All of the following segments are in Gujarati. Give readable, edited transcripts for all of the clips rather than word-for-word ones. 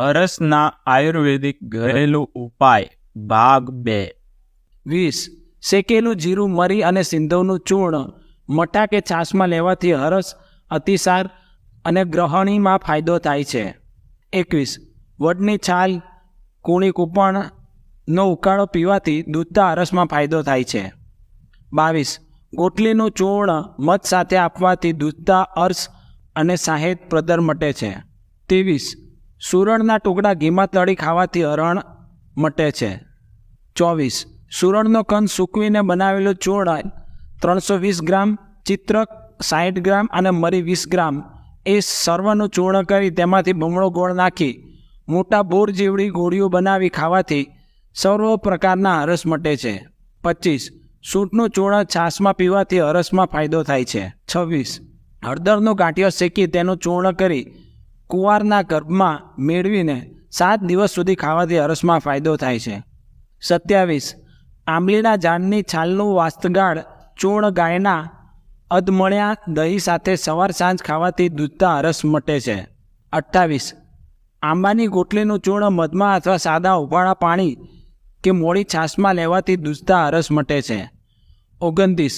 હરસના આયુર્વેદિક ઘરેલું ઉપાય ભાગ 2. 20. શેકેલું જીરું, મરી અને સિંધવનું ચૂર્ણ મઠા કે છાશમાં લેવાથી હરસ, અતિસાર અને ગ્રહણીમાં ફાયદો થાય છે. 21. વડની છાલ, કૂણી કૂપણનો ઉકાળો પીવાથી દૂધતા હરસમાં ફાયદો થાય છે. 22. ગોટલીનું ચૂર્ણ મધ સાથે આપવાથી દૂધતા અર્શ અને સાહેદ પ્રદર મટે છે. 23. સુરણના ટુકડા ઘીમાં તળી ખાવાથી હરણ મટે છે. 24. સુરણનો કંદ સૂકવીને બનાવેલું ચૂર્ણ 320 ગ્રામ, ચિત્રક 60 ગ્રામ અને મરી 20 ગ્રામ એ સર્વનું ચૂર્ણ કરી તેમાંથી બમણો ગોળ નાખી મોટા બોર જેવડી ગોળીઓ બનાવી ખાવાથી સર્વ પ્રકારના હરસ મટે છે. 25. સૂંઠનું ચૂર્ણ છાશમાં પીવાથી હરસમાં ફાયદો થાય છે. 26. હળદરનો ગાંઠિયો શેકી તેનું ચૂર્ણ કરી કુંવારના ગર્ભમાં મેળવીને 7 દિવસ સુધી ખાવાથી હરસમાં ફાયદો થાય છે. 27. આંબલીના ઝાડની છાલનું વાસ્તગાળ ચૂર્ણ ગાયના અધમણ્યા દહીં સાથે સવાર સાંજ ખાવાથી દૂધતા હરસ મટે છે. 28. આંબાની ગોટલીનું ચૂર્ણ મધમાં અથવા સાદા ઉફાળા પાણી કે મોળી છાશમાં લેવાથી દૂધતા હરસ મટે છે. 29.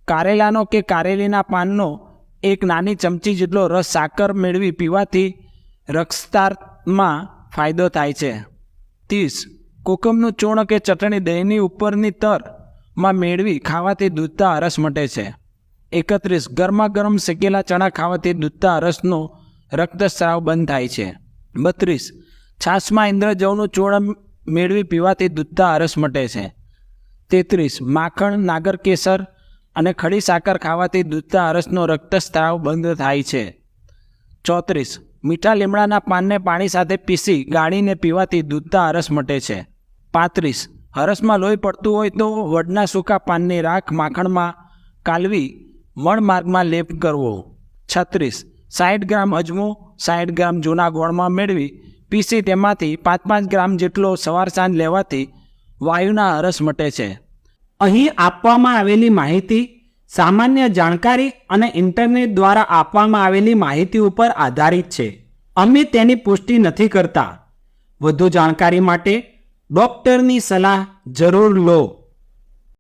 કારેલાનો કે કારેલીના પાનનો એક નાની ચમચી જેટલો રસ સાકર મેળવી પીવાથી રક્તસ્રાવમાં ફાયદો થાય છે. 30. કોકમનું ચૂર્ણ કે ચટણી દહીંની ઉપરની તરમાં મેળવી ખાવાથી દૂધતા હરસ મટે છે. 31. ગરમા ગરમ શેકેલા ચણા ખાવાથી દૂધતા હરસનો રક્તસ્રાવ બંધ થાય છે. 32. છાશમાં ઇન્દ્રજવનું ચૂર્ણ મેળવી પીવાથી દૂધતા હરસ મટે છે. 33. માખણ, નાગર કેસર અને ખડી સાકર ખાવાથી દૂધતા હરસનો રક્તસ્રાવ બંધ થાય છે. 34. મીઠા લીમડાના પાનને પાણી સાથે પીસી ગાળીને પીવાથી દૂધતા હરસ મટે છે. 35. હરસમાં લોહી પડતું હોય તો વડના સૂકા પાનની રાખ માખણમાં કાલવી મળમાર્ગમાં લેપ કરવો. 36. 60 ગ્રામ અજમો 60 ગ્રામ જૂના ગોળમાં મેળવી પીસી તેમાંથી 5-5 ગ્રામ જેટલો સવાર સાંજ લેવાથી વાયુના હરસ મટે છે. અહીં આપવામાં આવેલી માહિતી સામાન્ય જાણકારી અને ઇન્ટરનેટ દ્વારા આપવામાં આવેલી માહિતી ઉપર આધારિત છે. અમે તેની પુષ્ટિ નથી કરતા. વધુ જાણકારી માટે ડૉક્ટરની સલાહ જરૂર લો.